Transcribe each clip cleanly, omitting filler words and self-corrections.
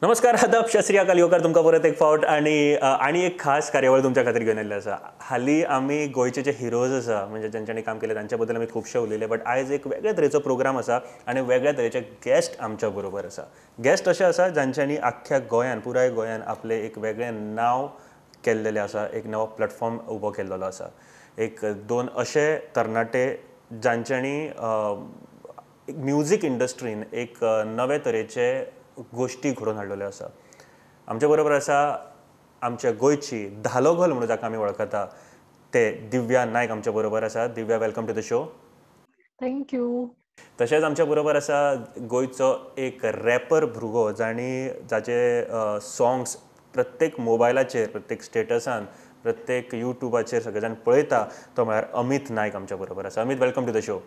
नमस्कार, आदाब, सत श्री अकाल. येवकार तुमकां परत एक फावट आणि एक खास कार्यावळ तुमच्या खातीर घेवन आयिल्ली आसा. हालीं आमी गोंयचे जे हिरोज आसा म्हणजे जांच्यांनी काम केलें तांच्या बद्दल आमी खुबशे उलयले, बट आयज एक वेगळ्या तरेचो प्रोग्राम आसा आनी वेगळ्या तरेचे गेस्ट आमच्या बरोबर आसा. गेस्ट अशे आसा जांच्यांनी आख्ख्या गोंयान, पुराय गोंयान आपलें एक वेगळें नांव केल्लेलें आसा, एक नवो प्लॅटफॉर्म उबो केल्लो आसा. एक दोन अशे तरणाटे जांच्यांनी म्युजीक इंडस्ट्रीन एक नवे तरेचे गोश्टी घडोवन हाडलेल्यो आसा. आमच्या बरोबर आसा आमच्या गोंयची धालो गर्ल म्हणून जाका आमी वळखता ते दिव्या नायक आमच्या बरोबर आसा. Divya, welcome to the show. Thank you. तशेंच आमच्या बरोबर आसा गोंयचो एक रॅपर भुरगो जाचे सॉंग्स प्रत्येक मोबायलाचेर, प्रत्येक स्टेटसान, प्रत्येक युट्यूबाचेर सगळे जाण पळयता, तो म्हळ्यार अमित नायक आमच्या बरोबर आसा. Amit, welcome to the show.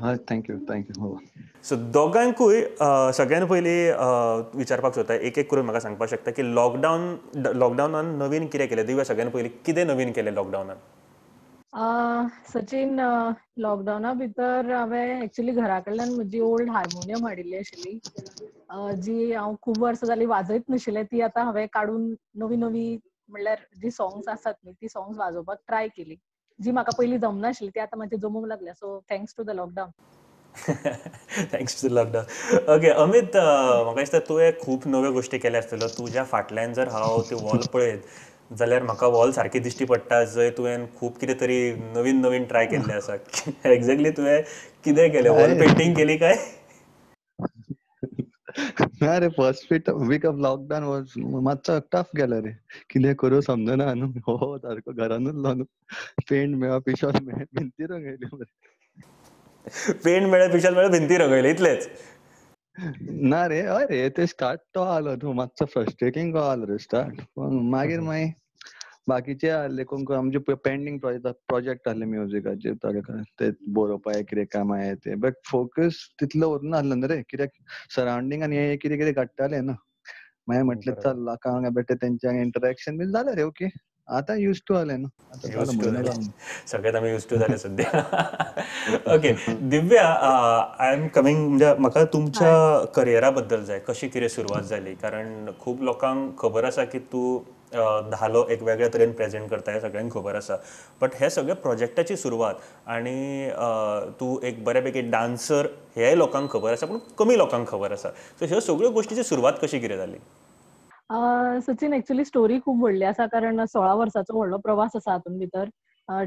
हय, थँक्यू. सो दोगांकूय सगळ्यान पयलीं विचारपाक सोदता, एक एक करून म्हाका सांगपाक शकता की लॉकडावनान नवीन कितें केलें? दिव्या, सगळ्यान पयलीं कितें नवीन केलें लॉकडावनान? सचिन, लॉकडावना भितर हांवें एक्चुअली घरा कडल्यान म्हजी ओल्ड हार्मोनियम हाडिल्ली आशिल्ली, जी हांव खूब वर्सां जालीं वाजयत नाशिल्लें. ती आतां हांवें काडून नवी म्हणल्यार जी सॉंग्स आसात न्ही, ती सॉंग्स वाजोवपाक ट्राय केली, जी म्हाका पयलीं जमनाशिल्ली ती आतां म्हाका जमूंक लागल्या. So thanks to the lockdown. Thanks to lockdown. Okay Amit, म्हाका दिसता तुवें खूब नव्यो गोश्टी केल्या आसतल्यो. तुज्या फाटल्यान जर हांव ती वॉल पळयत जाल्यार म्हाका वॉल सारकी दिश्टी पडटा जंय तुवें खूब कितें तरी नवीन ट्राय केल्लें आसा. एक्झॅक्टली तुवें कितें केलें? वॉल पेंटिंग केली काय? ना रे, first week of lockdown was मातसो टफ गेलो रे. कितें करूं समजना न्हू. हो सारको घरानूच न्हू. पेंट मेळ्ळो, पिशॉल मेळ्ळे, भिंती रंगयल्यो. पेंट मेळ्ळे, पिशॉल मेळ्ळे, भिंती रंगयल्यो, इतलेंच? ना रे, हय रे, ते स्टार्ट तो आलो न्हू, मातसो फ्रस्ट्रेटींग आलो रे स्टार्ट. पूण मागीर बाकीचे आहले कोण आमचे पेंडींग प्रोजेक्ट आहले म्युजिकाचे, ते बरोवपा कितें काम आहाय ते. बट फोकस तितलो उरना आहलो न्ही रे, कित्याक सरावंडिंगान हे कितें घडटालें न्हू. मागीर म्हटलें चल लोकांक बेटे तेंच्या इंटरॅक्शन बी जालें रे. ओके, आतां यूज टू जालें न्हू. आतां जालो म्हयनो जालो. सगळ्यात आमी यूज टू जाले सद्या. Okay Divya, I am coming, म्हणजे म्हाका तुमच्या करियरा बद्दल जाय, कशी कितें सुरवात जाली? कारण खूब लोकांक खबर आसा की तूं धालो एक वेगळ्या तरेन प्रेजेंट करता, हें सगळ्यांक खबर आसा. बट हे सगळे प्रोजेक्टाची सुरवात आनी तूं एक बऱ्यापैकी डान्सर हेंय लोकांक खबर आसा, पूण कमी लोकांक खबर आसा. सो ह्यो सगळ्यो गोश्टीची सुरवात कशी कितें जाली? सचिन, एक्चुअली स्टोरी खूब व्हडली आसा, कारण 16 वर्साचो व्हडलो प्रवास आसा हातून भितर.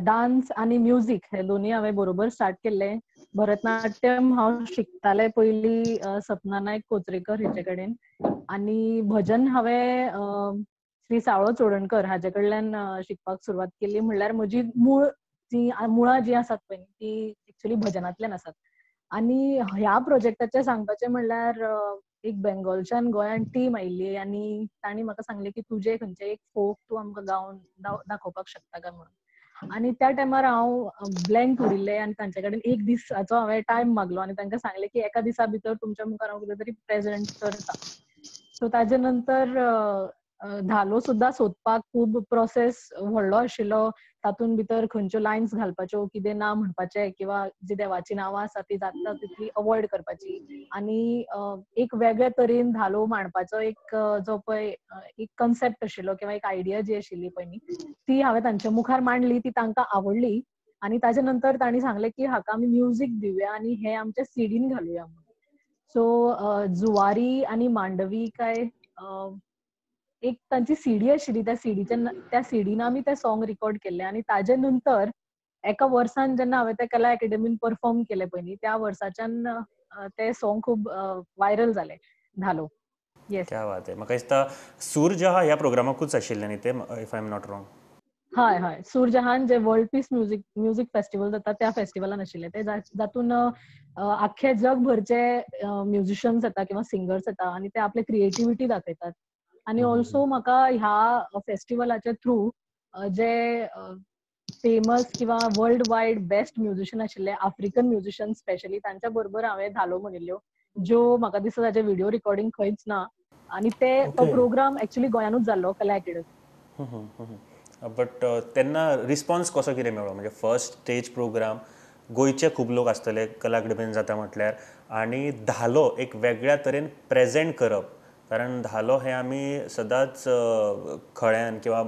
डान्स आनी म्युजीक हे दोनूय हांवें बरोबर स्टार्ट केल्लें. भरतनाट्यम हांव शिकतालें पयलीं सपना नायक कोचरेकर हेचे कडेन, आनी भजन हांवें श्री सावळो चोडणकर हाचे कडल्यान शिकपाक सुरवात केली. म्हणल्यार म्हजी मुळां जी आसात पळय ती एक्चुअली भजनांतल्यान आसात. आनी ह्या प्रोजेक्टाचें सांगपाचें म्हणल्यार एक बेंगॉलच्यान गोंयान टीम आयिल्ली आनी तांणी म्हाका सांगलें की तुजें खंयचें एक फोक तूं आमकां गावन दाखोवपाक शकता काय म्हणून. आनी त्या टायमार हांव ब्लँक उरिल्लें आनी तांचे कडेन एक दिसाचो हांवें टायम मागलो आनी तांकां सांगलें की एका दिसा भितर तुमच्या मुखार हांव कितें तरी प्रेजेंट करता. सो ताजे नंतर धालो सुद्दां सोदपाक खूब प्रोसेस व्हडलो आशिल्लो. तातूंत भितर खंयच्यो लायन्स घालपाच्यो, कितें ना म्हणपाचें, किंवा जी देवाची नांवां आसा ती जाता तितली अवॉयड करपाची, आनी एक वेगळ्या तरेन धालो मांडपाचो एक जो पळय एक कन्सेप्ट आशिल्लो किंवा एक आयडिया जी आशिल्ली पळय न्ही, ती हांवें तांच्या मुखार मांडली. ती तांकां आवडली आनी ताजे नंतर तांणी सांगलें की हाका आमी म्युजीक दिवया आनी हे आमच्या सीडीन घालुया म्हणून. सो जुवारी आनी मांडवी काय एक तांची सीडी आशिल्ली, त्या सीडीन आमी ते सॉंग रिकॉर्ड केल्ले. आनी ताजे नंतर एका वर्सान जेन्ना हांवें ते कला अकॅडमीन परफॉर्म केले पळय न्ही, त्या वर्साच्यान ते सॉंग खूब व्हायरल जाले, धालो. येस, क्या बात आहे. म्हाका दिसता सूरजहा ह्या प्रोग्रामाकूच आशिल्ले न्ही ते, if I am not wrong? हय. सूरजहान जे वर्ल्ड पीस म्युजीक फेस्टिवल जाता त्या फेस्टिवलान आशिल्ले ते, जातून आख्खे जगभरचे म्युझिशियन्स येता किंवा सिंगर्स येता आनी ते आपले क्रिएटिव्हिटी दाखयतात. आनी ऑल्सो म्हाका ह्या फेस्टिवलाच्या थ्रू जे फेमस किंवा वर्ल्ड वायड बेस्ट म्युझिशियन आशिल्ले, आफ्रिकन म्युझिशियन स्पेशली, तांच्या बरोबर हांवें धालो म्हणिल्ल्यो, ज्यो म्हाका दिसता ताचे व्हिडिओ रिकॉर्डिंग खंयच ना. आनी तो प्रोग्राम एक्चुअली गोंयानूच जाल्लो कला अकॅडमी. बट तेन्ना रिस्पॉन्स कसो कितें मेळ्ळो? म्हणजे फर्स्ट स्टेज प्रोग्राम, गोंयचे खूब लोक आसतले कला अकॅडमीन जाता म्हटल्यार, आनी धालो एक वेगळ्या तरेन प्रेजेंट करप कारण धालो हे आमी सदांच खळ्यान किंवा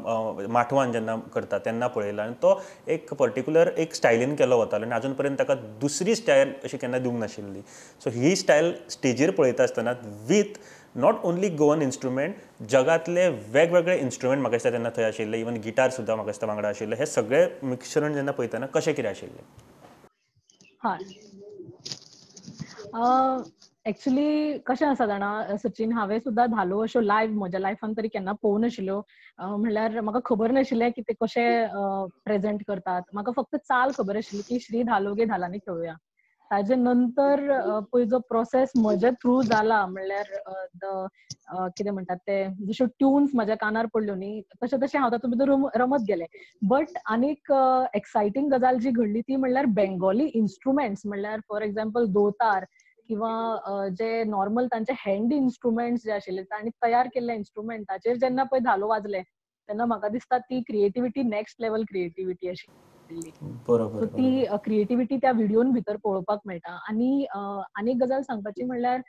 माठवान जेन्ना करता तेन्ना पळयला आनी तो एक पर्टिक्युलर एक स्टायलीन केलो वतालो आनी आजून पर्यंत ताका दुसरी स्टायल अशी केन्ना दिवंक नाशिल्ली. सो ही स्टायल स्टेजीर पळयता आसतना with not only Goan instrument, जगातले वेगवेगळे इन्स्ट्रुमेंट म्हाका दिसता तेन्ना थंय आशिल्ले, इवन गिटार सुद्दां म्हाका दिसता वांगडा आशिल्ले. हे सगळे मिक्सचरण जेन्ना पळयतना कशें कितें आशिल्लें? हय. एक्चुअली कशें आसा जाणा सचिन, हांवें सुद्दां धालो अश्यो लायव्ह म्हज्या लायफान तरी केन्ना पळोवंक नाशिल्ल्यो. म्हणल्यार म्हाका खबर नाशिल्लें की ते कशें प्रेझेंट करतात. म्हाका फक्त चाल खबर आशिल्ली की श्री धालो गे धालांनी खेळुया. ताजे नंतर पळय जो प्रोसेस म्हजे थ्रू जाला, म्हणल्यार कितें म्हणटात ते जश्यो ट्यून्स म्हाज्या कानार पडल्यो न्ही, तशें तशें हांव तातूंत भितर रमत गेलें. बट आनीक एक्सायटींग गजाल जी घडली ती म्हणल्यार बेंगॉली इन्स्ट्रुमेंट्स, म्हणल्यार फॉर एक्झाम्पल दोतार किंवा जे नॉर्मल तांचे हँड इन्स्ट्रुमेंट्स जे आशिल्ले तांणी तयार केल्ल्या इन्स्ट्रुमेंटाचेर जेन्ना पळय धालो वाजले तेन्ना म्हाका दिसता ती क्रिएटिविटी नेक्स्ट लेवल क्रिएटिविटी आशिल्ली. बरोबर सो ती क्रिएटिविटी त्या व्हिडिओन भितर पळोवपाक मेळटा. आनी आनीक गजाल सांगपाची म्हणल्यार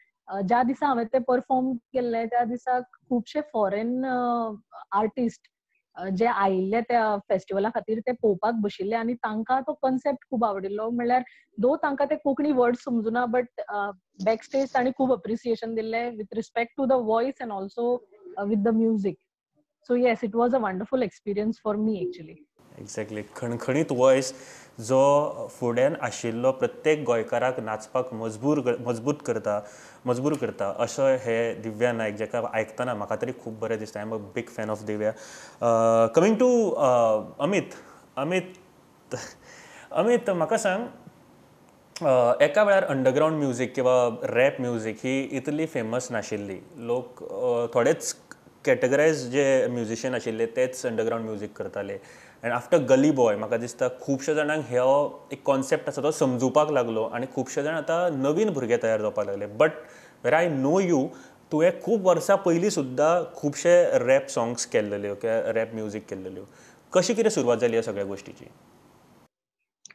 ज्या दिसा हांवें ते परफॉर्म केल्ले त्या दिसा खुबशे फॉरेन आर्टिस्ट जे आयिल्ले त्या फेस्टिवला खातीर ते पळोवपाक बशिल्ले आनी तांकां तो कन्सेप्ट खूब आवडिल्लो. म्हणल्यार दो तांकां ते कोंकणी वर्ड्स समजुना, बट बॅक स्टेज तांणी खूब अप्रिसिएशन दिल्लें with respect to the voice and also with the music. So yes, it was a wonderful experience for me actually. Exactly. खणखणीत वॉयस जो फुड्यान आशिल्लो प्रत्येक गोंयकाराक नाचपाक मजबूर करता असो हे दिव्या नायक, जेका आयकतना म्हाका तरी खूब बरें दिसता. I am a big fan of Divya. Coming to Amit, म्हाका सांग, एका वेळार अंडरग्रावंड म्युझीक किंवा रॅप म्युझीक ही इतली फेमस नाशिल्ली. लोक थोडेच कॅटेगरायज जे म्युझिशियन आशिल्ले तेच अंडरग्रावंड म्युझीक करताले. एंड आफ्टर गली बॉय म्हाका दिसता खुबशे जाणांक हो एक कॉन्सेप्ट आसा तो समजुपाक लागलो आनी खुबशे जाण आतां नवीन भुरगे तयार जावपाक लागले. But where I know you, तुवें खूब वर्सां पयलीं सुद्दां खुबशे रॅप सॉंग्स केल्ल्यो किंवा रॅप म्युझीक केल्ल्यो. कशी कितें सुरवात जाली ह्या सगळ्या गोश्टीची?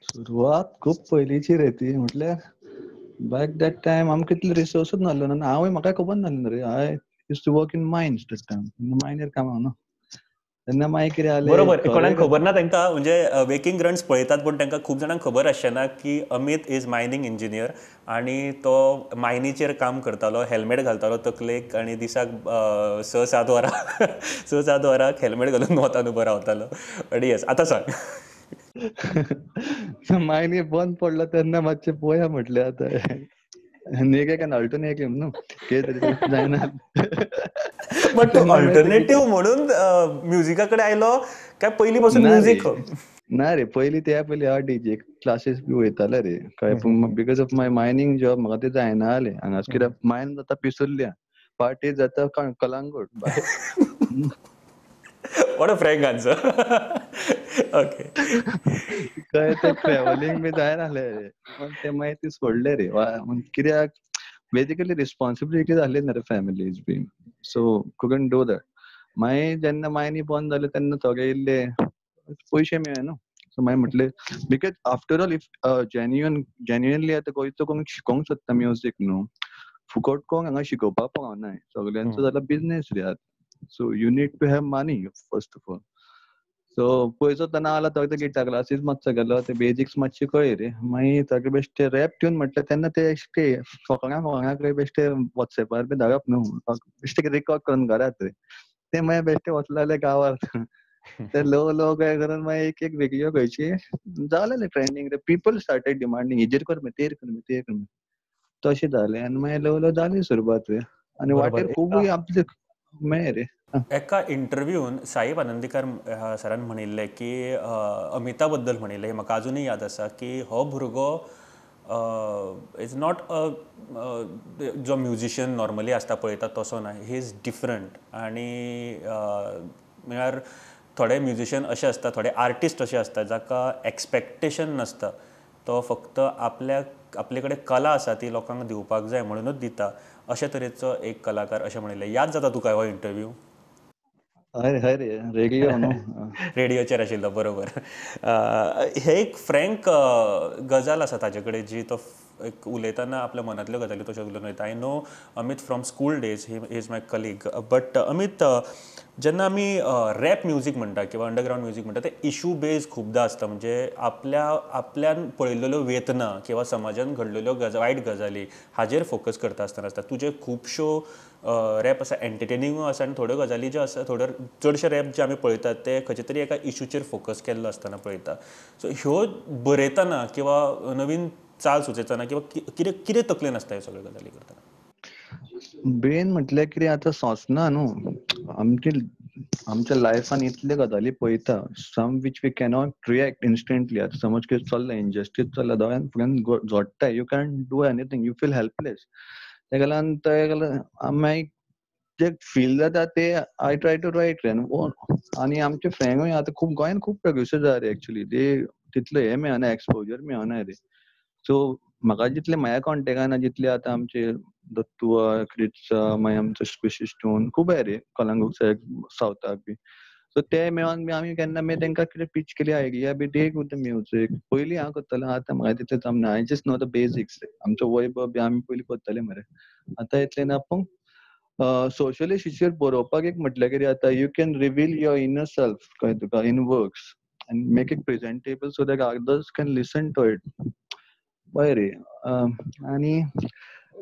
सुरवात खूप पयलींची रे ती. म्हटल्यार बॅक दॅट टायम आमकां तितले रिसोर्सूच नासलो न्हू. हांवूय म्हाका खबर नासलें रे. I used to work in mines that time. मायनीर कामां न्हू. तेन्ना मागीर कितें बरोबर. जालें, कोणाक खबर ना तांकां, म्हणजे वेकिंग रन्स पळयतात पूण तांकां खूब जाणांक खबर आसचेना की अमित इज मायनींग इंजिनियर आनी तो मायनीचेर काम करतालो, हेल्मेट घालतालो तकलेक आनी दिसाक 6-7 वरां हेल्मेट घालून वतान उबो रावतालो. बट येस, आतां सांग. मायनी बंद पडलो तेन्ना मातशें पळोवया म्हटलें आतां. नेगे कॅन अल्टरनेटिव्ह न्हू, कितें तरी जायना. बट तूं अल्टरनेटिव्ह म्हणून म्युझिका कडेन आयलो काय पयलीं पासून म्युझीक? ना रे, पयलीं हांव डीजे क्लासीस बी वयताले रे. कळ्ळें, पूण because of my mining job म्हाका ते जायना जालें. हांगास कित्याक मायन जाता पिसुर्ल्या, पार्टी जाता Calangute. What a frank answer. Okay. कळ्ळें, ते ट्रॅव्हलिंग बी जायना जालें रे. ते मागीर ती सोडलें रे. कित्याक बेसिकली रिस्पॉन्सिबिलिटी जाली ना रे फॅमिलीज बी. So couldn't do that. मागीर जेन्ना मायनी बंद जालें तेन्ना थोडे इल्ले पयशे मेळ्ळे न्हू. सो मागीर म्हटलें, because after all if genuinely आतां गोंयचो कोण शिकोवंक सोदता म्युझीक न्हू, फुकट कोण हांगा शिकोवपाक पावनाय. सगळ्यांचो जाल्यार बिझनेस रे आतां. So you need to have money first of all. So पयसो तेन्ना आला तो गिटार क्लासीस मातसो गेलो, ते बेजिक्स मातशे कळ्ळी रे. मागीर तागे बेश्टे रॅप ट्यून म्हटल्यार तेन्ना ते फकाणां बेश्टे वॉट्सॅपार बी धाडप न्हू, बेश्टे रिकॉर्ड करून घरात रे. ते मागीर बेश्टे वचून लागले गांवांत. ते लो काय करून मागीर एक व्हिडिओ खंयची जालेले ट्रेंडिंग रे. पीपल स्टार्टेड डिमांडिंग, हेजेर कर मरे, तेर कर. तशें जालें आनी मागीर ल्हव जाली सुरवात रे. आनी वाटेर खूब आपले मेळ्ळे रे. एका इंटरव्यून साईब आनंदीकर सरान म्हणिल्लें की अमिता बद्दल म्हणिल्लें, म्हाका अजुनूय याद आसा की हो भुरगो इज नॉट जो म्युझिशियन नॉर्मली आसता पळयता तसो ना. He is different. आनी म्हळ्यार थोडे म्युझिशियन अशे आसता, थोडे आर्टिस्ट अशे आसता जाका एक्सपेक्टेशन नासता. तो फक्त आपले कडेन कला आसा ती लोकांक दिवपाक जाय म्हणूनच दिता. अशे तरेचो एक कलाकार अशें म्हणिल्लें. याद जाता तुका हो इंटरव्यू? हय रे, रेडिओ न्हू. रेडिओचेर आशिल्लो, बरोबर. हे एक फ्रँक गजाल आसा ताजे कडेन जी तो एक उलयतना आपल्या मनांतल्यो गजाली तशें उलोवन वयता. I know Amit from school days, he is my colleague. But Amit, जेन्ना आमी रॅप म्युजीक म्हणटा किंवा अंडरग्रावंड म्युजीक म्हणटा, ते इशू बेज खुबदां आसता. म्हणजे आपल्यान पळयल्ल्यो वेदना किंवा समाजान घडलेल्यो वायट गजाली हाजेर फोकस करता आसता. तुजे खुबश्यो रॅप आसा एंटरटेनिंगूय आसा, आनी थोड्यो गजाली ज्यो आसा, चडशे रॅप जे आमी पळयतात ते खंयचे तरी एका इशूचेर फोकस केल्लो आसतना पळयता. सो ह्यो बरयतना किंवा नवीन चाल सुचयतना किंवा कितें तकलेन आसता ह्यो सगळ्यो गजाली करतना? ब्रेन म्हटल्यार कितें आतां सोंसना न्हू. आमच्या लायफान इतल्यो गजाली पळयता, some which we cannot react instantly. आतां समज कितें चल्लें, इनजस्टीस चल्लें, दोळ्यान फुड्यान जोडटा, you can do anything, you feel helpless. तेका लागून मागीर जे फील जाता ते आय ट्राय टू रायट आनी आमचे फ्रेंडूय आतां गोंयान खूब प्रोड्युसर जाला रे एक्चुअली. ते तितले हे मेळना, एक्सपोजर मेळना रे. सो म्हाका जितले म्हाज्या कॉन्टेक्टान जितले आतां आमचे दत्तू, क्रिच, मागीर आमचो स्पेशल स्टोन खूब आहा रे कलंगूट सायड, सावथाक बी. सो ते मेळोन बी आमी केन्ना मागीर तेंकां कितें पिच केली आयडिया बी, दे गो द म्युजीक. पयलीं हांव करतालो, आतां म्हाका तितलें जमना. I just know the basics. आमचो वैभव बी आमी पयलीं करताले मरे, आतां इतलें ना. पूण सोशल इश्यूचेर बरोवपाक एक म्हटल्यार कितें जाता, you can reveal your inner self कळ्ळें तुका in works and make it presentable so that others can listen to it. पळय रे, आनी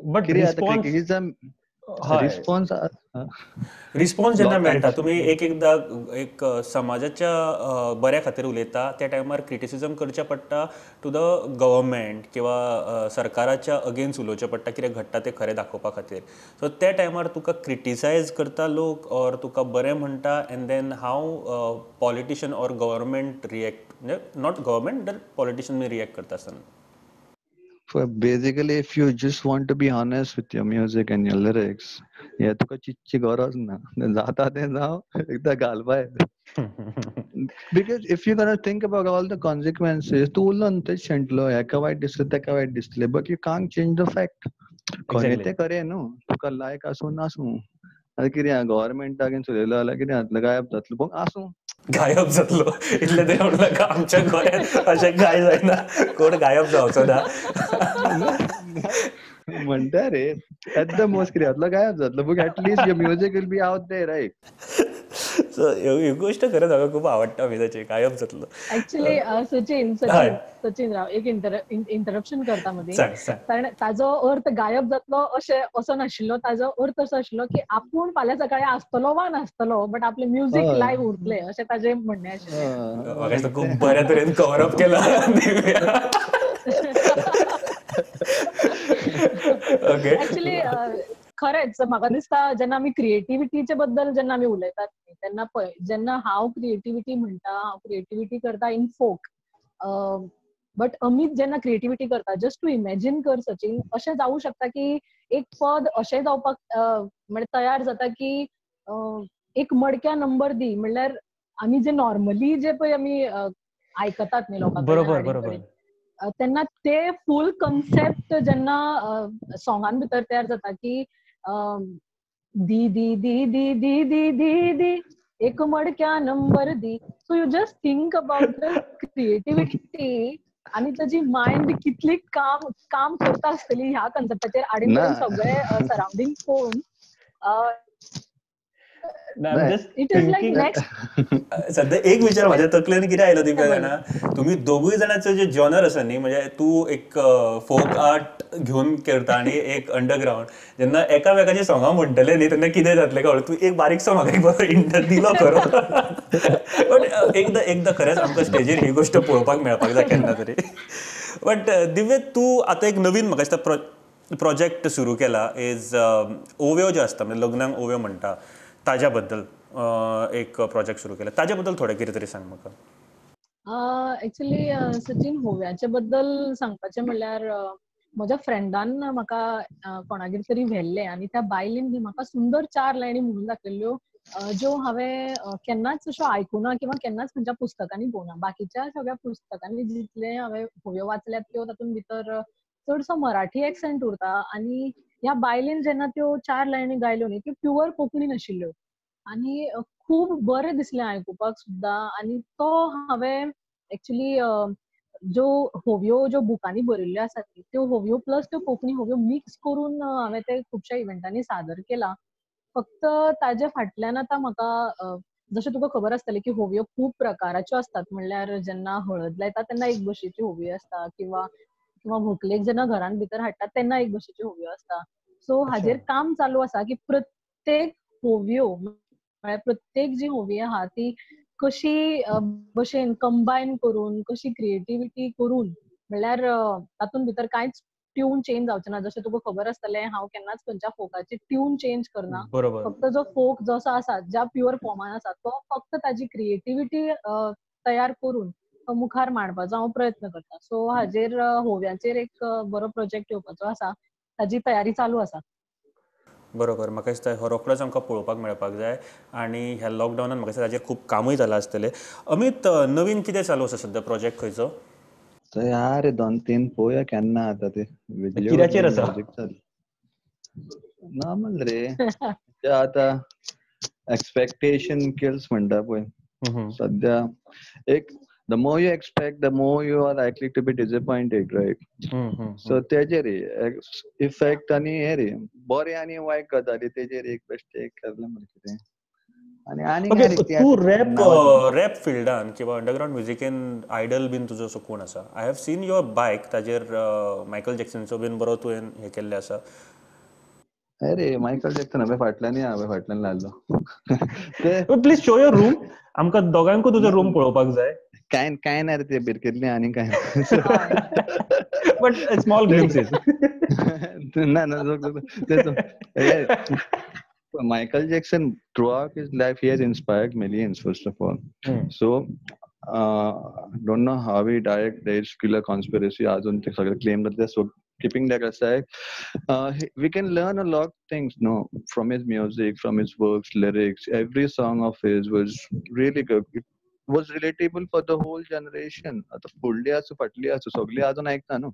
बट कितें जाता रिस्पॉन्स क्रिटिसिजम हय, रिस्पॉन्स जेन्ना मेळटा, तुमी एकदां एक समाजाच्या बऱ्या खातीर उलयता, त्या टायमार क्रिटिसिजम करचें पडटा टू द गव्हर्मेंट किंवा सरकाराच्या अगेन्स्ट उलोवचें पडटा, कितें घडटा तें खरें दाखोवपा खातीर. सो त्या टायमार तुका क्रिटिसायज करता लोक, ऑर तुका बरें म्हणटा, and then how politician or government react, म्हणजे नॉट गव्हर्मेंट, दॅट पॉलिटिशियन बी रिएक्ट करता आसतना? Basically, if you just want to be honest with your music and your lyrics, yeah, तुका चिंतची गरज ना. जाता तें जावं, एकदां घाल भायर. Because if you're gonna think about all the consequences, तूं उरलो न्हू तेच शेणटलो, हेका वायट दिसलें तेका वायट दिसलें, but you can't change the fact. खरें तें खरें न्हू, तुका लायक आसूं नासूं. आतां कितें आहा, गव्हर्मेंटाक चलयलो जाल्यार कितें जातलें, गायब जातलो. पूण आसूं, गायब जातलो इतलें तरी म्हणलां, आमच्या गोंयांत अशें कांय जायना, कोण गायब जावचो ना. म्हणटा रे, एट द मोस्ट कितें जातलो, गायब जातलो. But at least your music will be out there, right? So ही गोष्ट खरंच म्हाका खूब आवडटा मिताची, गायब जातलो. ऍक्च्युली सचिन राव, एक इंटरप्शन करता मदीं. सांग सांग. कारण ताजो अर्थ गायब जातलो असो नाशिल्लो. ताजो अर्थ असो आशिल्लो की आपूण फाल्यां सकाळी आसतलो वा नासतलो, बट आपले म्युजीक लायव्ह उरतलें, अशें ताजें म्हणणें आशिल्लें. म्हाका दिसता खूब बऱ्या तरेन कवर अप केला. ओके. ऍक्च्युली खरेंच म्हाका दिसता जेन्ना आमी क्रिएटिव्हिटीचे बद्दल जेन्ना आमी उलयतात तेन्ना पळय, जेन्ना हांव क्रिएटिव्हिटी म्हणटा, हांव क्रिएटिव्हिटी करता इन फोक. बट अमित जेन्ना क्रिएटिव्हिटी करता, जस्ट टू इमॅजिन कर सचिन, अशें जावूं शकता की एक पद अशें जावपाक म्हणजे तयार जाता की एक मडक्या नंबर दी. म्हणल्यार आमी जे नॉर्मली जे पळय आमी आयकतात न्ही लोकां कडल्यान, बरोबर हाडीन बरोबर. कडे, तेन्ना ते फूल कन्सेप्ट जेन्ना सॉंगान भितर तयार जाता की दी दी दी दी दी दी दी दी एक मडक्या नंबर दी. So you just think about the creativity आणि त्याची माइंड कितली काम करता आसतली ह्या कन्सेप्टाचेर. आडीन ना, कडेन सगळे सराउंडिंग पळोवन I'm just it is like thinking. Next. सध्या एक विचार म्हाज्या तकलेन कितें आयलो दिव्या जाणा, तुम्ही दोगूय जाणांचो जे जॉनर आसा न्ही, म्हणजे तूं एक फोक आर्ट घेवन करता आनी एक अंडरग्रावंड, जेन्ना एकामेकाची सॉंगां म्हणटले न्ही तेन्ना कितें जातलें कळ्ळें? तूं एक बारीकसो म्हाका एक बरो इंटर दिलो खरो. बट एकदां खरेंच आमकां स्टेजीर ही गोश्ट पळोवपाक मेळपाक जाय केन्ना तरी. बट दिव्य, तूं आतां एक नवीन म्हाका दिसता प्रोजेक्ट सुरू केला, इज ओव्यो जे आसता, म्हणजे लग्नाक ओव्यो म्हणटा, ताज्या बद्दल एक प्रोजेक्ट सुरू केला. ताज्या बद्दल थोडें कितें तरी सांग म्हाका. ऍक्च्युली सचिन, होव्याच्या बद्दल सांगपाचें म्हणल्यार म्हज्या फ्रेंडान म्हाका कोणागेर तरी व्हेल्लें आनी त्या बायलेन न्ही म्हाका सुंदर 4 लायनी म्हणून दाखयल्ल्यो, ज्यो हांवें केन्नाच अश्यो आयकुना किंवा केन्नाच खंयच्या पुस्तकांनी पळोवना. बाकीच्या सगळ्या पुस्तकांनी जितले हांवें होव्यो वाचल्यात त्यो तातूंत भितर चडसो मराठी एक्सेंट उरता, आनी ह्या बायलेन जेन्ना त्यो 4 लायनी गायल्यो न्ही, त्यो प्युअर कोंकणी नाशिल्ल्यो आनी खूब बरें दिसलें आयकुपाक सुद्दां. आनी तो हांवें एक्चुअली ज्यो होवयो ज्यो बुकांनी बरयल्ल्यो आसात त्यो होवयो प्लस त्यो कोंकणी होवयो मिक्स करून हांवें ते खुबश्या इव्हेंटांनी सादर केला. फक्त ताजे फाटल्यान आतां म्हाका जशें तुका खबर आसतलें की होवयो खूब प्रकाराच्यो असतात. म्हणल्यार जेन्ना हळद लायता तेन्ना एक भशेची होवयो आसता किंवा किंवा व्हंकलेक जेन्ना घरान भितर हाडटात तेन्ना एक भशेची होवयो आसता. सो हाजेर काम चालू आसा की प्रत्येक होवयो म्हळ्यार प्रत्येक जी होवी आहा ती कशी भशेन कंबायन करून कशी क्रिएटिव्हिटी करून म्हणल्यार तातूंत भितर कांयच ट्यून चेंज जावचें ना. जशें तुका खबर आसतलें हांव केन्नाच खंयच्या फोकाची ट्यून चेंज करना. बरोबर. फक्त जो फोक जसो आसा ज्या प्युअर फॉर्मान आसा तो फक्त ताजी क्रिएटिव्हिटी तयार करून तो मुखार मांडपाचो हांव प्रयत्न करता. सो हाजेर होव्याचेर एक बरो प्रोजेक्ट येवपाचो आसा. ताजी तयारी चालू आसा. बरोबर. म्हाका दिसता हो रोखडोच आमकां पळोवपाक मेळपाक जाय आनी ह्या लॉकडावनान म्हाका दिसता ताचेर खूब कामूय जालां आसतलें. अमित, नवीन कितें चालू आसा सद्या प्रोजेक्ट खंयचो? तर यार 2-3 पळोवया केन्ना आता ते व्हिडिओ कित्याचेर आसा? म्युझिक नॉर्मल रे. ते आता एक्सपेक्टेशन किल्स म्हणटा पळय. सध्या एक the more you expect, the more you are likely to be disappointed, right? So तेजेर इफेक्ट आनी हे रे बरे आनी वायट गजाली तेजेर एक बेश्टे केल्लें म्हणजे कितें. आनी ओके, काय तूं रॅप फिल्डान किंवा अंडरग्राउंड म्युझिकेन आयडल बीन तुजो असो कोण आसा? आय हॅव सीन युअर बायक, ताजेर मायकल जॅक्सनचो बीन बरो तुवें हें केल्लें आसा. अरे मायकल जॅक्सन हांवें फाटल्यान लायलो. Please show your room. आमकां दोगांकूय तुजो रूम पळोवपाक जाय. काय ना रे ते भिरकेल्ले आनी काय but small glimpses. Michael Jackson, throughout his life, he has inspired millions, first of all. So, don't know how he died. There's killer conspiracy. अजून ते सगळे claim that they're so keeping that aside. We can learn a lot of things, no, from his music, from his works, lyrics. Every song of his was really good. It was relatable for the whole generation. आता फुडली आसूं फाटली आसूं सगळी अजून ऐकता न्हू.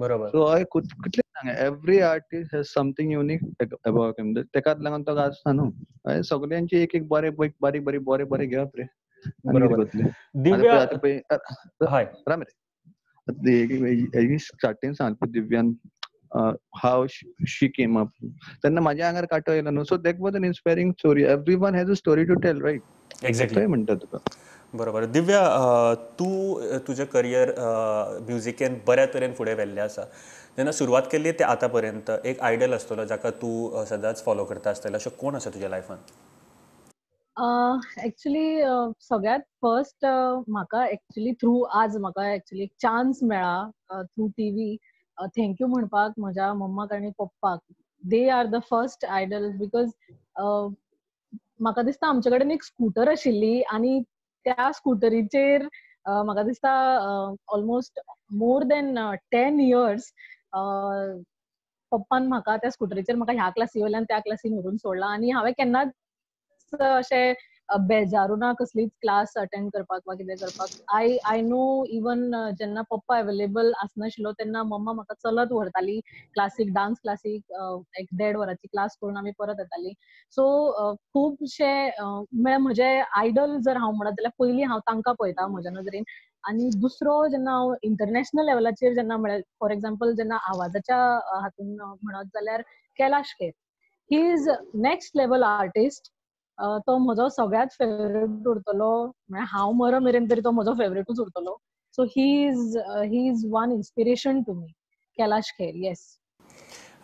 बरोबर. So I कितले सांग every artist has something unique about him. तेकाच लागून तो गाजता न्हू. सगळ्यांची एक बारीक बरे घेवप रे. बरोबर. दिव्या, हय. राम रे. स्टार्टिंग सांगता दिव्यान how she came up. तेन्ना म्हाज्या आंगार कांटो येयलो न्हू. So that was an inspiring story. Everyone has a story to tell, right? Exactly. म्हणटा तुका. बरोबर. दिव्या, तूं तुजें करियर म्युझिकेन बऱ्या तरेन फुडें व्हेल्लें आसा. जेन्ना सुरवात केल्ली ते आतां पर्यंत एक आयडल आसतलो जाका तूं सदांच फॉलो करता आसतलो. अशें कोण आसा तुज्या लायफान? एक्चुअली सगळ्यात फर्स्ट म्हाका एक्चुअली म्हाका एक्चुअली एक चान्स मेळ्ळा थ्रू टीव्ही थँक्यू म्हणपाक म्हज्या मम्माक आनी पप्पाक. They are the first idol because म्हाका दिसता आमचे कडेन एक स्कूटर आशिल्ली आनी त्या स्कूटरीचेर म्हाका दिसता ऑलमोस्ट मोर देन 10 इयर्स पप्पान म्हाका त्या स्कूटरीचेर म्हाका ह्या क्लासी वयल्यान त्या क्लासीन व्हरून सोडला आनी हांवें केन्नाच अशें बेजारूं ना कसलीच क्लास अटेंड करपाक वा कितें करपाक. आय नो इवन जेन्ना पप्पा अवेलेबल आसनाशिल्लो तेन्ना मम्मा म्हाका चलत व्हरताली क्लासीक, डान्स क्लासीक. एक 1.5 वरांची क्लास करून आमी परत येताली. सो खुबशे म्हळ्यार म्हजे आयडल जर हांव म्हणत जाल्यार पयलीं हांव तांकां पळयता म्हज्या नदरेन. आनी दुसरो जेन्ना हांव इंटरनॅशनल लेवलाचेर जेन्ना म्हळ्यार फॉर एक्झाम्पल जेन्ना आवाजाच्या हातून म्हणत जाल्यार Kailash Kher. He is next level artist. तो म्हजो सगळ्यात फेवरेट उरतलो. म्हळ्यार हांव मर मेरेन तरी तो म्हजो फेवरेटूच उरतलो. So he is one inspiration to me. Kailash Kher, yes.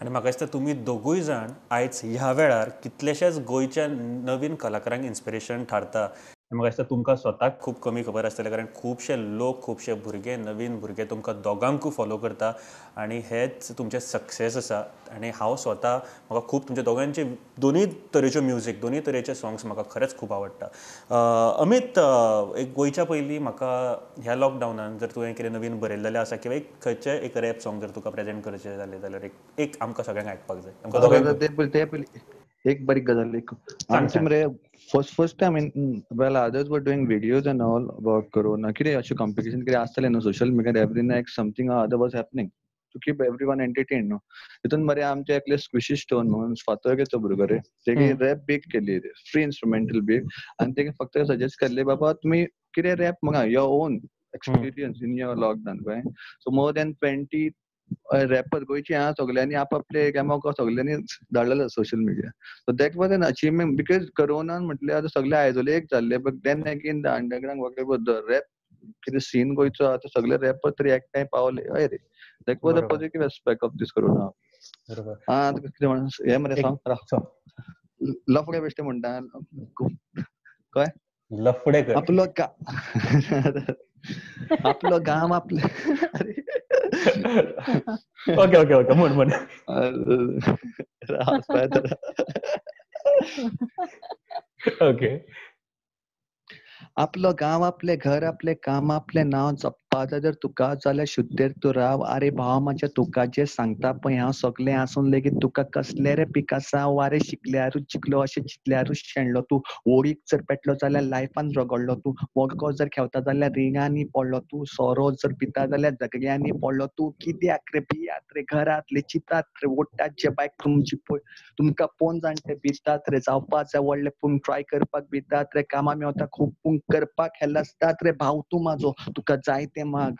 आनी म्हाका दिसता तुमी दोगूय जाण आयज ह्या वेळार कितलेशेच गोंयच्या नवीन कलाकारांक इन्स्पिरेशन थारता. म्हाका दिसता तुमकां स्वताक खूब कमी खबर आसतलें कारण खुबशे लोक, खुबशे भुरगे, नवीन भुरगे तुमकां दोगांकूय फॉलो करता आनी हेच तुमचें सक्सेस आसा. आनी हांव स्वता म्हाका खूब तुमच्या दोगांचे दोनूय तरेच्यो म्युझीक, दोनूय तरेचे सॉंग्स म्हाका खरेंच खूब आवडटा. अमित, एक गोंयच्या पयलीं म्हाका ह्या लॉकडावनान जर तुवें कितें नवीन बरयल्लें आसा किंवा खंयचें एक रॅप सॉंग जर तुका प्रेजेंट करचें जालें जाल्यार एक आमकां सगळ्यांक आयकपाक जाय. आमकां दोगांयकूय. एक बारीक गजाल आमची मरे first time well others were doing videos and all about corona. कितें अशें कॉम्पिटिशन कितें आसतलें न्हू सोशल मिडियार every night something or other was happening to keep everyone entertained न्हू. तितून मरे आमचे एकले स्क्विशी स्टोन म्हणून फातोर्गेचो भुरगो रे तेगे रॅप बीट केल्ली रे फ्री इन्स्ट्रुमेंटल बीट आनी तेगे फक्त सजेस्ट केल्लें बाबा तुमी कितें रॅप म्हाका your own experience in your lockdown कळ्ळें. सो मोर दॅन 20 रॅपर गोंयची हां सगळ्यांनी आपापले गॅमोको सगळ्यांनी धाडलेले social media. So that was an achievement because कोरोनान म्हटल्यार सगळे आयसोलेट जाल्ले but then again the underground what rap कितें सीन गोंयचो आतां सगळे रॅपर तरी एकठांय पावले हय रे. That was the positive aspect of this corona. आं कितें म्हण हें मरे सॉंग लफडे बेश्टे म्हणटा कळ्ळें. लफडे कर. आपलो गांव आपले ओके ओके ओके म्हण म्हण. ओके. आपलो गांव आपले घर आपले काम आपले नांव जपपाचें जर तुका जाल्यार शुद्धेर तूं राव. आरे भाव म्हाज्या तुका जें सांगता पळय हांव सगलें आसून लेगीत तुका कसले रे पिकासा वारे शिकल्यारूच चिकलो अशें चिंतल्यारूच शेणलो तूं. ओडीक जर पेटलो जाल्यार लायफान रगडलो तूं. वोडको जर खेळटा जाल्यार रिंगांनी पडलो तूं. सोरो जर पिता जाल्यार झगड्यांनी पडलो तूं. कित्याक रे भियात रे घरांतले चिंतात रे ओडटात जे बायक तुमची पळय तुमकां पोवन जाणटे भितात रे. जावपाक जाय व्हडले पूण ट्राय करपाक भितात रे. कामां मेवता खूब पूण करपाक हेल्लासतात रे. भाव तूं म्हाजो तुका जाय तें माग.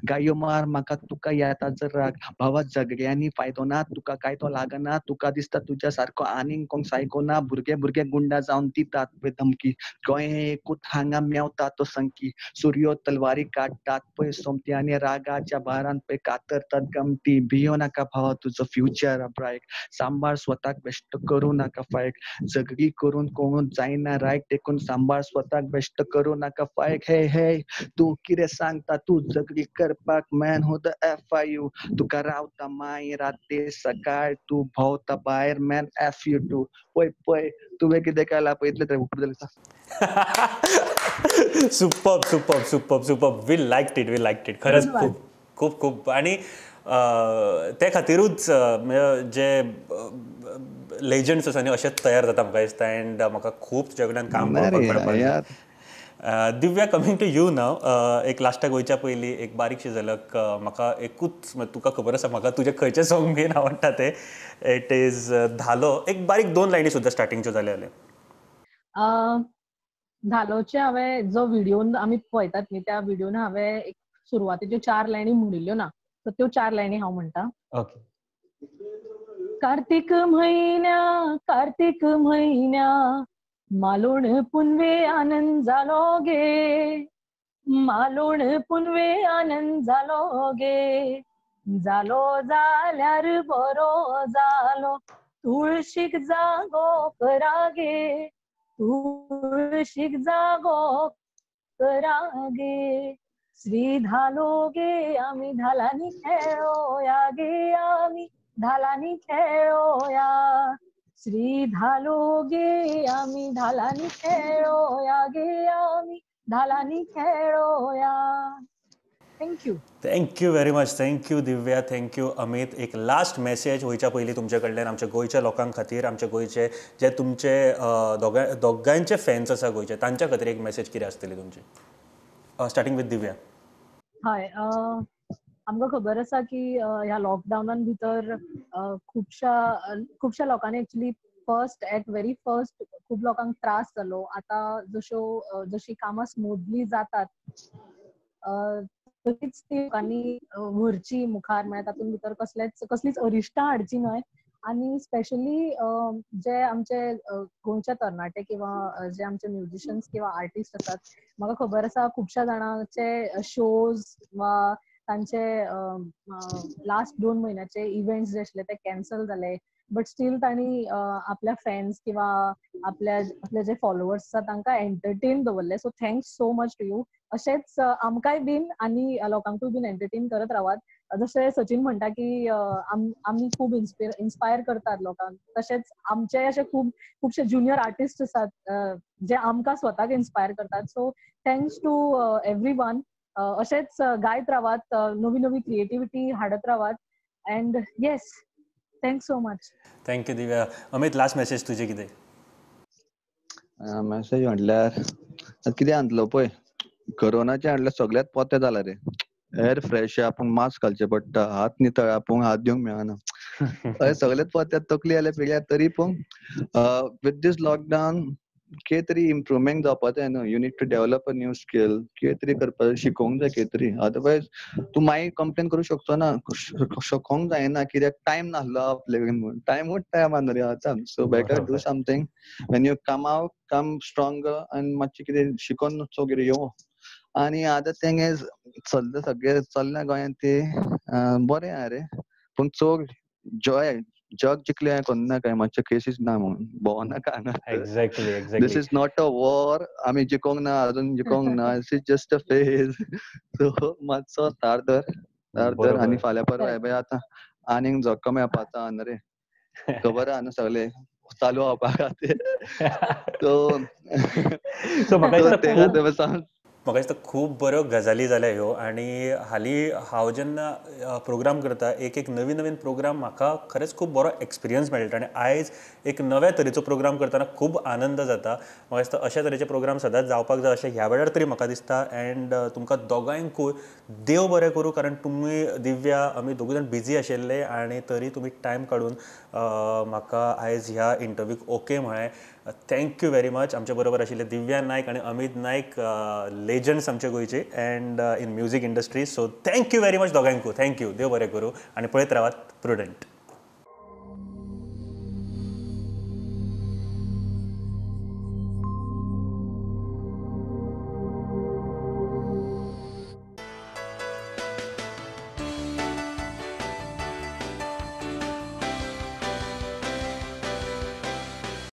गायो मार म्हाका तुका येता जर राग. भावा झगड्यांनी फायदो ना तुका काय तो लागना. तुका दिसता तुज्या सारको आनीक कोण सायको ना. भुरगे गुंडा जावन दितात पळय धमकी. गोंय हें एकूच हांगा मेवता तो संकी. सुर्यो तलवारी काडटात पळय सोमती आनी रागाच्या भारान पळय कातरतात गमती. भियो नाका भावा तुजो फ्युचर ब्रायट. सांबाळ स्वताक बेश्ट करूं नाका फायट. झगडी करून कोणूच जायना रायट देखून सांबाळ स्वताक बेश्ट करूं नाका फायट. हे हे तूं कितें सांगता तूं झगडी करपाक man who the F are you. तुका रावता माय राती सकाळ तूं भोंवता भायर मॅन एफ यू टू. पळय पळय तुवें कितें केलां पळय इतलें तरी superb superb superb superb. We liked it खरंच खूप खूप खूप. आणि ते खातीरूच जे लेजंड्स आसा न्ही अशेंच तयार जाता म्हाका दिसता. एंड म्हाका खूब तुज्या कडल्यान काम पळोवपाक मेळपाक. दिव्या, कमिंग टू यू नाव. एक लास्टाक वयच्या पयलीं एक बारीकशी झलक म्हाका एकूच तुका खबर आसा म्हाका तुजें खंयचें सॉंग मेन आवडटा तें. इट इज धालो. एक बारीक 2 लायनी सुद्दां स्टार्टिंगच्यो जाले जाल्यार. धालोचे हांवें जो व्हिडिओ आमी पळयतात न्ही त्या व्हिडिओन हांवें एक सुरवातेच्यो 4 लायनी म्हणिल्ल्यो ना. सो त्यो 4 लायनी हांव म्हणटा. ओके. कार्तिक म्हयन्या मालवण पुनवे आनंद जालो गे. मालवण पुनवे आनंद जालो गे. जालो जाल्यार बरो जालो. तुळशीक जागो करा गे. तुळशीक जागो करा गे. श्री धालो गे आम्ही धालांनी खेळोया गे. आम्ही धालांनी खेळोया. श्री धालो गे आम्ही धालांनी खेळोया गे. आम्ही धालांनी खेळोया. Thank you. Thank you very much. Thank you Divya. Thank you Amit. एक लास्ट मेसेज वयच्या पयलीं तुमचे कडल्यान आमच्या गोंयच्या लोकां खातीर, आमचे गोंयचे जे तुमचे दोगांयचे फॅन्स आसा गोंयचे तांच्या खातीर एक मेसेज कितें आसतली तुमची? स्टार्टिंग विथ दिव्या. हय, आमकां खबर आसा की ह्या लॉकडावनान भितर खुबशा लोकांनी एक्चुअली व्हेरी फर्स्ट खूब लोकांक त्रास जालो. आतां जशी कामां स्मूथली जातात तशीच ती लोकांनी व्हरची मुखार. तातूंत भितर कसलीच अरिश्टां हाडची न्हय. आणि स्पेशली जे आमचे गोंयचे तरणाटे किंवा जे आमचे म्युझिशियन्स किंवा आर्टिस्ट आसात, म्हाका खबर आसा खुबश्या जाणांचे शोज वा तांचे लास्ट 2 म्हयन्याचे इव्हेंट्स जे आसले ते कॅन्सल जाले. बट स्टील तांणी आपल्या फॅन्स किंवा आपले जे फॉलोवर्स आसा तांकां एंटरटेन दवरले. So thanks so much to you. अशेंच आमकांय बीन आनी लोकांकूय बीन एंटरटेन करत रावात. जशें सचिन म्हणटा की आमी खूब इन्स्पायर करतात लोकांक, तशेंच आमचे अशे खुबशे ज्युनियर आर्टिस्ट आसात जे आमकां स्वताक इन्स्पायर करतात. So thanks to everyone. अशेंच गायत रावात, नवी नवी क्रिएटिव्हिटी हाडत रावात. And yes, thanks so much. Thank you Divya. Amit, last message तुजें कितें? मेसेज म्हटल्यार कितें आणतलो पळय, कोरोनाचे हाडल्यार सगळ्यात पोते जाला रे. एअर फ्रेश आपूण मास्क घालचे पडटा, हात नितळ आपूण हात दिवंक मेळना. सगळेच पोत्यात तकली जाल्यार पिड्यार. तरी पूण विथ दीस लॉकडावन कितें तरी इम्प्रुवमेंट जावपा जाय न्हू. You need to develop a new skill. कितें तरी करपा शिकोवंक जाय कितें तरी. अदरवायज तूं मागीर कंप्लेन करूंक शकचो ना. शिकोवंक जायना कित्याक टायम नासलो आपले कडेन म्हणून. टायमूच टायमान रे आतां. So better do something when you come out, come stronger आनी मातशें कितें शिकोन वचो कितें यो. आनी आतां थिंग इज सद्या सगळें चल्ल्या गोंयांत ते बरें आहा रे. पूण चड जग जिखलें हें कोन्ना काय मातशे केसीस ना म्हणून भोंवनाका हांगा. Exactly this exactly. Is not a war. आमी जिखोंक ना, अजून जिखोंक ना. This is just a phase. So मातसो धार धर आनी बरोबर. फाल्यां परवा हें पळय आतां आनीक झक्को मेळपा आहा न्हू रे. खबर आहा न्हू सगळें चालू जावपा खातीर. सो सो म्हाका सो दिसता ते खूब खातीर सांग. म्हाका दिसता खूब बऱ्यो गजाली जाल्या ह्यो. आनी हालीं हांव जेन्ना प्रोग्राम करता एक नवीन नवीन प्रोग्राम म्हाका खरेंच खूब बरो एक्सपिरियन्स मेळटा. आनी आयज एक नव्या तरेचो प्रोग्राम करतना खूब आनंद जाता. म्हाका दिसता अशा तरेचे प्रोग्राम सदांच जावपाक जाय अशें ह्या वेळार तरी म्हाका दिसता. एंड तुमकां दोगांयकूय देव बरें करूं. कारण तुमी दिव्या आमी दोगूय जाण बिजी आशिल्ले आनी तरी तुमी टायम काडून म्हाका आयज ह्या इंटरव्यूक ओके म्हळें. Thank you very much. आमचे बरोबर आशिल्ले दिव्या नायक आनी अमित नायक, लेजंड्स आमचे गोंयचे and in music industry. So thank you very much दोगांयकूय. थँक्यू. देव बरें करूं. आनी पळयत रावात प्रुडंट.